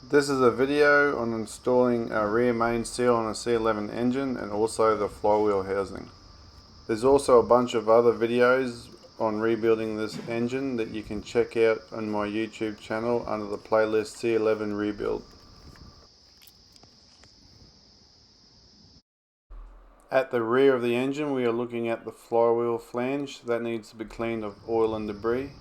This is a video on installing a rear main seal on a C11 engine and also the flywheel housing. There's also a bunch of other videos on rebuilding this engine that you can check out on my YouTube channel under the playlist C11 Rebuild. At the rear of the engine we are looking at the flywheel flange that needs to be cleaned of oil and debris.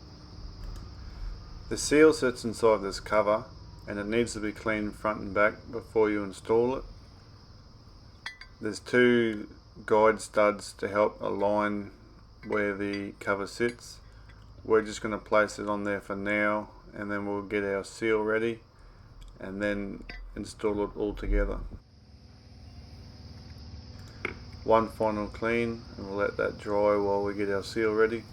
The seal sits inside this cover and it needs to be cleaned front and back before you install it. There's two guide studs to help align where the cover sits. We're just going to place it on there for now, and then we'll get our seal ready and then install it all together. One final clean and we'll let that dry while we get our seal ready.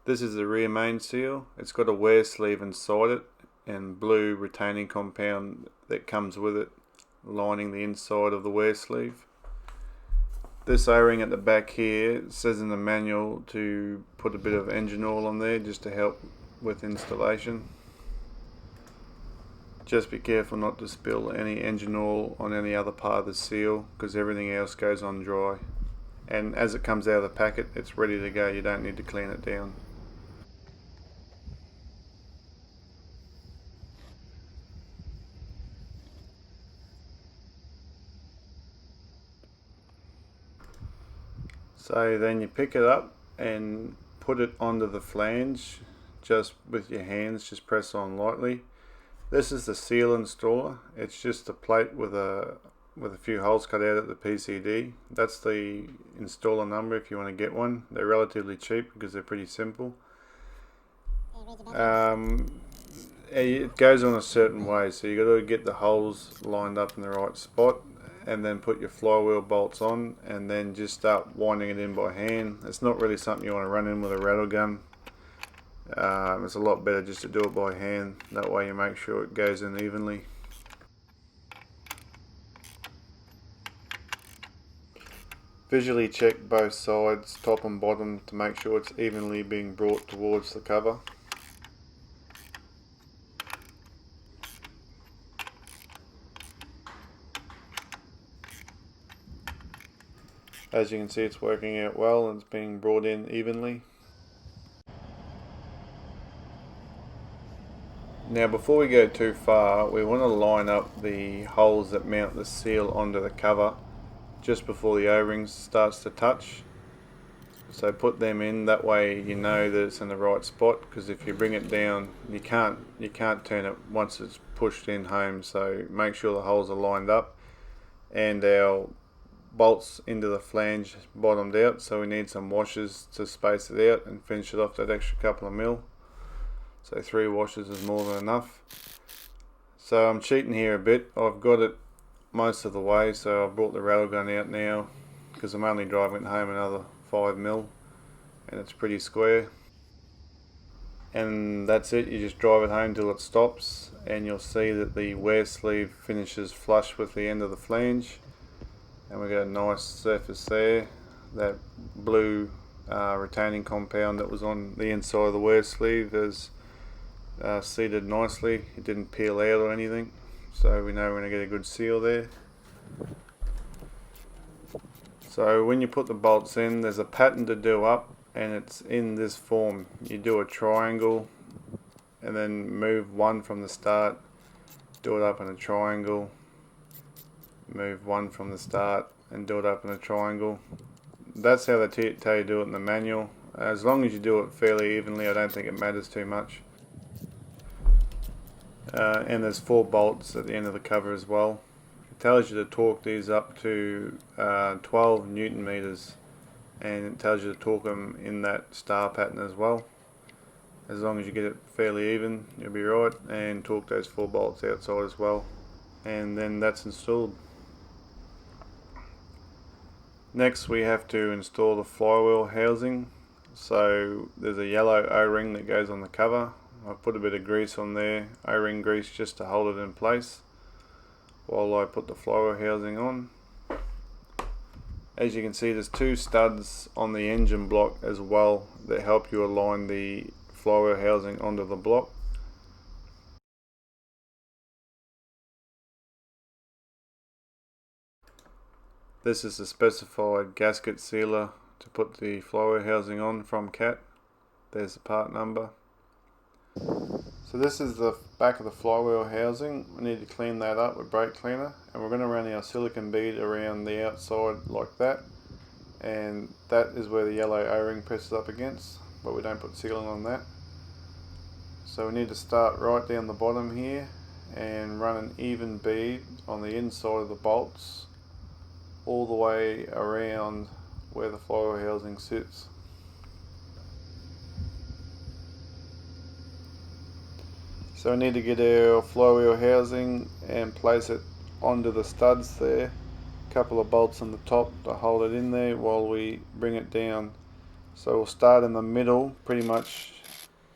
This is the rear main seal. It's got a wear sleeve inside it and blue retaining compound that comes with it, lining the inside of the wear sleeve. This O-ring at the back here says in the manual to put a bit of engine oil on there just to help with installation. Just be careful not to spill any engine oil on any other part of the seal because everything else goes on dry. And as it comes out of the packet, it's ready to go. You don't need to clean it down. So then you pick it up and put it onto the flange just with your hands, just press on lightly. This is the seal installer. It's just a plate with a few holes cut out at the PCD. That's the installer number if you want to get one. They're relatively cheap because they're pretty simple. It goes on a certain way, so you got to get the holes lined up in the right spot and then put your flywheel bolts on and then just start winding it in by hand. It's not really something you want to run in with a rattle gun. It's a lot better just to do it by hand. That way you make sure it goes in evenly. Visually check both sides, top and bottom, to make sure it's evenly being brought towards the cover. As you can see, it's working out well and it's being brought in evenly. Now before we go too far, we want to line up the holes that mount the seal onto the cover just before the O-ring starts to touch. So put them in, that way you know that it's in the right spot, because if you bring it down you can't turn it once it's pushed in home. So make sure the holes are lined up, and our bolts into the flange bottomed out, so we need some washers to space it out and finish it off that extra couple of mil. So 3 washers is more than enough. So I'm cheating here a bit. I've got it most of the way, so I've brought the rattle gun out now because I'm only driving it home another 5 mil and it's pretty square. And that's it, you just drive it home till it stops and you'll see that the wear sleeve finishes flush with the end of the flange. And we've got a nice surface there. That blue retaining compound that was on the inside of the wear sleeve is seated nicely. It didn't peel out or anything, so we know we're going to get a good seal there. So when you put the bolts in, there's a pattern to do up, and it's in this form. You do a triangle and then move one from the start, do it up in a triangle, move one from the start and do it up in a triangle. That's how they tell you to do it in the manual. As long as you do it fairly evenly, I don't think it matters too much. And there's 4 bolts at the end of the cover as well. It tells you to torque these up to 12 Newton meters, and it tells you to torque them in that star pattern as well. As long as you get it fairly even, you'll be right, and torque those 4 bolts outside as well, and then that's installed. Next we have to install the flywheel housing. So there's a yellow O-ring that goes on the cover. I've put a bit of grease on there, O-ring grease, just to hold it in place while I put the flywheel housing on. As you can see, there's 2 studs on the engine block as well that help you align the flywheel housing onto the block. This is the specified gasket sealer to put the flywheel housing on from CAT. There's the part number. So this is the back of the flywheel housing. We need to clean that up with brake cleaner, and we're going to run our silicone bead around the outside like that, and that is where the yellow O-ring presses up against, but we don't put sealant on that. So we need to start right down the bottom here and run an even bead on the inside of the bolts all the way around where the flywheel housing sits. So we need to get our flywheel housing and place it onto the studs there. A couple of bolts on the top to hold it in there while we bring it down. So we'll start in the middle, pretty much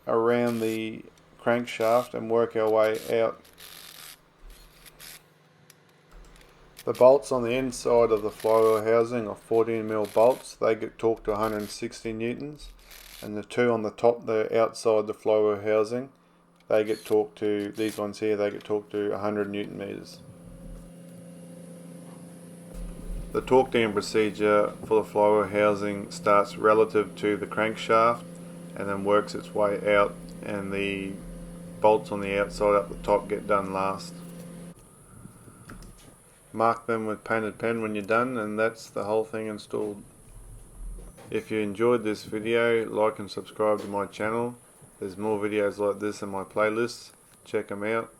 around the crankshaft, and work our way out. The bolts on the inside of the flywheel housing are 14mm bolts. They get torqued to 160 newtons, and the two on the top, they're outside the flywheel housing. They get torqued to, these ones here, they get torqued to 100 newton meters. The torque down procedure for the flywheel housing starts relative to the crankshaft and then works its way out, and the bolts on the outside up the top get done last. Mark them with painted pen when you're done, and that's the whole thing installed. If you enjoyed this video, like and subscribe to my channel. There's more videos like this in my playlists. Check them out.